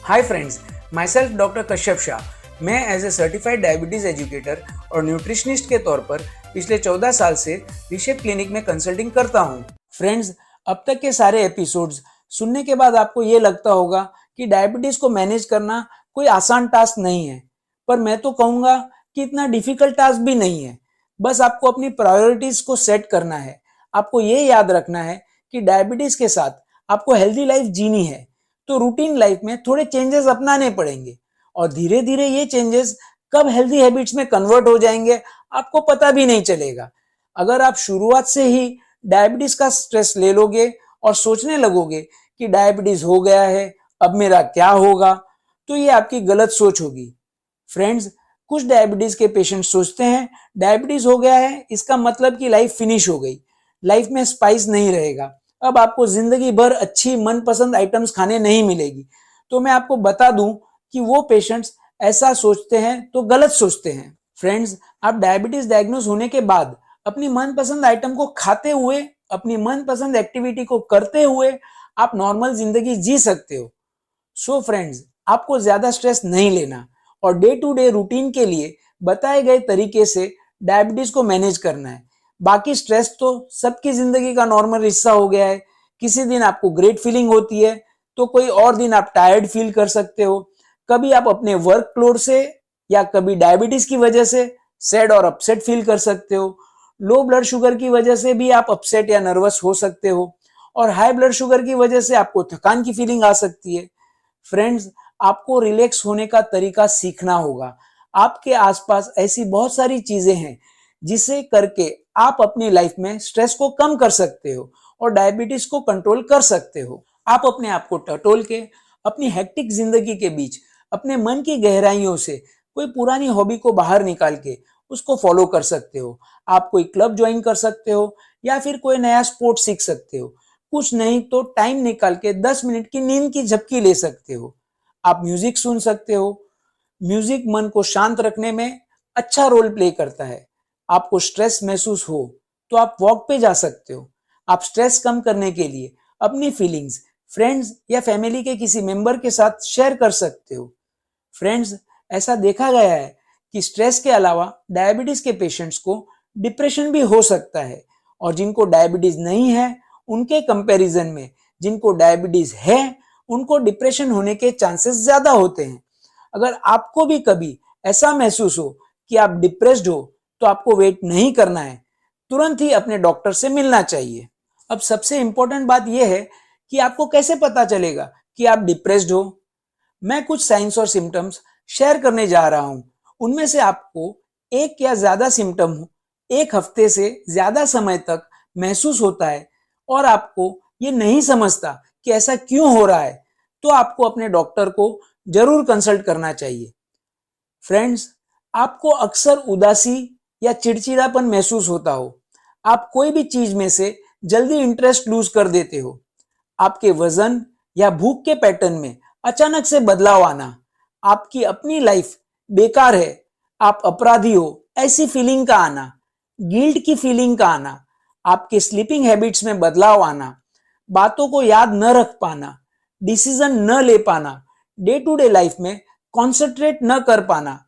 Hi friends, my self doctor Kashyap Shah. मैं as a certified diabetes educator और nutritionist के तौर पर पिछले 14 साल से रिशेप क्लिनिक में कंसल्टिंग करता हूँ। फ्रेंड्स, अब तक के सारे एपिसोड्स सुनने के बाद आपको ये लगता होगा कि डायबिटीज़ को मैनेज करना कोई आसान टास्क नहीं है, पर मैं तो कहूँगा कि इतना डिफिकल्ट टास्क भी नहीं है। बस आपको अपनी प्रायोरिटीज को सेट करना है। आपको ये याद रखना है कि डायबिटीज़ के साथ आपको हेल्दी लाइफ जीनी है, तो रूटीन लाइफ में थोड़े चेंजेस अपनाने पड़ेंगे और धीरे धीरे ये चेंजेस कब हेल्दी हैबिट्स में कन्वर्ट हो जाएंगे आपको पता भी नहीं चलेगा। अगर आप शुरुआत से ही डायबिटीज का स्ट्रेस ले लोगे और सोचने लगोगे कि डायबिटीज हो गया है, अब मेरा क्या होगा, तो ये आपकी गलत सोच होगी। फ्रेंड्स, कुछ डायबिटीज के पेशेंट सोचते हैं डायबिटीज हो गया है इसका मतलब कि लाइफ फिनिश हो गई, लाइफ में स्पाइस नहीं रहेगा, अब आपको जिंदगी भर अच्छी मनपसंद आइटम्स खाने नहीं मिलेगी। तो मैं आपको बता दूं कि वो पेशेंट्स ऐसा सोचते हैं तो गलत सोचते हैं। फ्रेंड्स, आप डायबिटीज डायग्नोज होने के बाद अपनी मनपसंद आइटम को खाते हुए, अपनी मनपसंद एक्टिविटी को करते हुए आप नॉर्मल जिंदगी जी सकते हो। सो फ्रेंड्स, आपको ज्यादा स्ट्रेस नहीं लेना और डे टू डे रूटीन के लिए बताए गए तरीके से डायबिटीज को मैनेज करना है। बाकी स्ट्रेस तो सबकी जिंदगी का नॉर्मल हिस्सा हो गया है। किसी दिन आपको ग्रेट फीलिंग होती है तो कोई और दिन आप टायर्ड फील कर सकते हो। कभी आप अपने वर्क लोड से या कभी डायबिटीज की वजह से सैड और अपसेट फील कर सकते हो। लो ब्लड शुगर की वजह से भी आप अपसेट या नर्वस हो सकते हो और हाई ब्लड शुगर की वजह से आपको थकान की फीलिंग आ सकती है। फ्रेंड्स, आपको रिलैक्स होने का तरीका सीखना होगा। आपके आसपास ऐसी बहुत सारी चीजें हैं जिसे करके आप अपनी लाइफ में स्ट्रेस को कम कर सकते हो और डायबिटीज को कंट्रोल कर सकते हो। आप अपने आप को टटोल के अपनी हेक्टिक जिंदगी के बीच अपने मन की गहराइयों से कोई पुरानी हॉबी को बाहर निकाल के उसको फॉलो कर सकते हो। आप कोई क्लब ज्वाइन कर सकते हो या फिर कोई नया स्पोर्ट सीख सकते हो। कुछ नहीं तो टाइम निकाल के 10 मिनट की नींद की झपकी ले सकते हो। आप म्यूजिक सुन सकते हो। म्यूजिक मन को शांत रखने में अच्छा रोल प्ले करता है। आपको स्ट्रेस महसूस हो तो आप वॉक पे जा सकते हो। आप स्ट्रेस कम करने के लिए अपनी फीलिंग्स फ्रेंड्स या फैमिली के किसी मेंबर के साथ शेयर कर सकते हो। फ्रेंड्स, ऐसा देखा गया है कि स्ट्रेस के अलावा डायबिटीज के पेशेंट्स को डिप्रेशन भी हो सकता है और जिनको डायबिटीज नहीं है उनके कंपैरिजन में जिनको डायबिटीज है उनको डिप्रेशन होने के चांसेस ज्यादा होते हैं। अगर आपको भी कभी ऐसा महसूस हो कि आप डिप्रेस्ड हो तो आपको वेट नहीं करना है, तुरंत ही अपने डॉक्टर से मिलना चाहिए। अब सबसे इंपॉर्टेंट बात यह है कि आपको कैसे पता चलेगा कि आप डिप्रेस्ड हो। मैं कुछ साइंस और सिम्टम्स शेयर करने जा रहा हूं। उनमें से आपको एक या ज्यादा सिम्टम एक हफ्ते से ज्यादा समय तक महसूस होता है और आपको ये नहीं समझता कि ऐसा क्यों हो रहा है, तो आपको अपने डॉक्टर को जरूर कंसल्ट करना चाहिए। फ्रेंड्स, आपको अक्सर उदासी या चिड़चिड़ापन महसूस होता हो, आप कोई भी चीज में से जल्दी इंटरेस्ट लूज कर देते हो, आपके वजन या भूख के पैटर्न में अचानक से बदलाव आना, आपकी अपनी लाइफ बेकार है, आप अपराधी हो ऐसी फीलिंग का आना, गिल्ट की फीलिंग का आना, आपके स्लीपिंग हैबिट्स में बदलाव आना, बातों को याद न रख पाना, डिसीजन न ले पाना, डे टू डे लाइफ में कॉन्सेंट्रेट न कर पाना,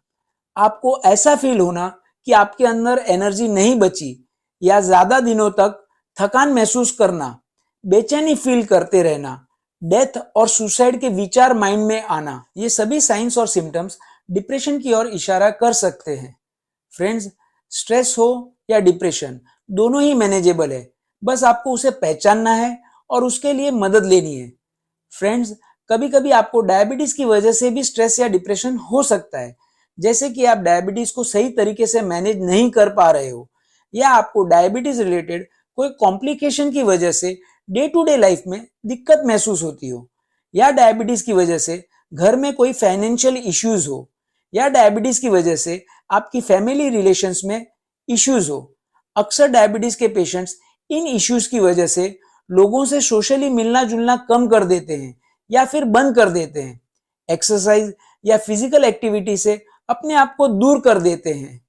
आपको ऐसा फील होना कि आपके अंदर एनर्जी नहीं बची या ज्यादा दिनों तक थकान महसूस करना, बेचैनी फील करते रहना, डेथ और सुसाइड के विचार माइंड में आना, ये सभी साइंस और सिम्टम्स डिप्रेशन की ओर इशारा कर सकते हैं। फ्रेंड्स, स्ट्रेस हो या डिप्रेशन दोनों ही मैनेजेबल है, बस आपको उसे पहचानना है और उसके लिए मदद लेनी है। फ्रेंड्स, कभी कभी आपको डायबिटीज की वजह से भी स्ट्रेस या डिप्रेशन हो सकता है, जैसे कि आप डायबिटीज को सही तरीके से मैनेज नहीं कर पा रहे हो या आपको डायबिटीज रिलेटेड कोई कॉम्प्लिकेशन की वजह से डे टू डे लाइफ में दिक्कत महसूस होती हो या डायबिटीज की वजह से घर में कोई फाइनेंशियल इश्यूज हो या डायबिटीज की वजह से आपकी फैमिली रिलेशंस में इश्यूज हो। अक्सर डायबिटीज के पेशेंट्स इन इश्यूज की वजह से लोगों से सोशली मिलना जुलना कम कर देते हैं या फिर बंद कर देते हैं, एक्सरसाइज या फिजिकल एक्टिविटी से अपने आप को दूर कर देते हैं।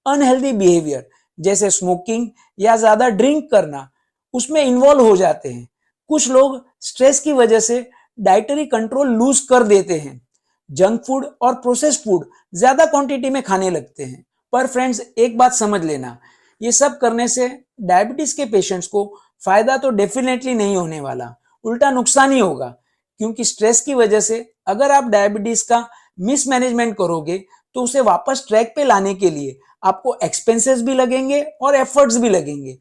अनहेल्दी बिहेवियर जैसे स्मोकिंग या ज्यादा ड्रिंक करना उसमें इन्वॉल्व हो जाते हैं। कुछ लोग स्ट्रेस की वजह से डाइटरी कंट्रोल लूज कर देते हैं, जंक फूड और प्रोसेस्ड फूड ज्यादा क्वांटिटी में खाने लगते हैं। पर फ्रेंड्स, एक बात समझ लेना, ये सब करने से डायबिटीज के पेशेंट्स को फायदा तो डेफिनेटली नहीं होने वाला, उल्टा नुकसान ही होगा। क्योंकि स्ट्रेस की वजह से अगर आप डायबिटीज का मिसमैनेजमेंट करोगे तो उसे वापस ट्रैक पे लाने के लिए आपको एक्सपेंसेस भी लगेंगे और एफर्ट्स भी लगेंगे।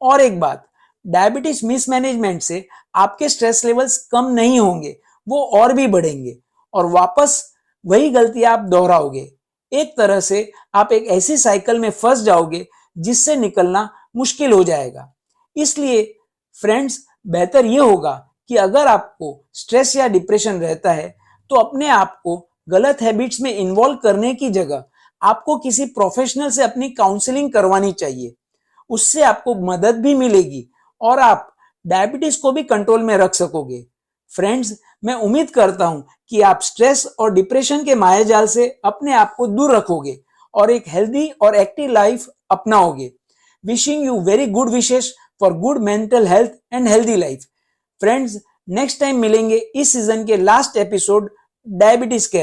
और एक बात, डायबिटीज मिसमैनेजमेंट से आपके स्ट्रेस लेवल्स कम नहीं होंगे, वो और भी बढ़ेंगे और वापस वही गलतियां आप दोहराओगे। एक तरह से आप एक ऐसी साइकिल में फंस जाओगे जिससे निकलना मुश्किल हो जाएगा। इसलिए फ्रेंड्स, बेहतर ये होगा कि अगर आपको स्ट्रेस या डिप्रेशन रहता है तो अपने आप को गलत हैबिट्स में इन्वॉल्व करने की जगह आपको किसी प्रोफेशनल से अपनी काउंसलिंग करवानी चाहिए। उससे आपको मदद भी मिलेगी और आप डायबिटीज को भी कंट्रोल में रख सकोगे। फ्रेंड्स, मैं उम्मीद करता हूं कि आप स्ट्रेस और डिप्रेशन के मायाजाल से अपने आप को दूर रखोगे और एक हेल्दी और एक्टिव लाइफ अपनाओगे। Wishing you very good wishes for good mental health and healthy life. Friends, next time मिलेंगे इस सीजन के लास्ट एपिसोड डायबिटीज केयर।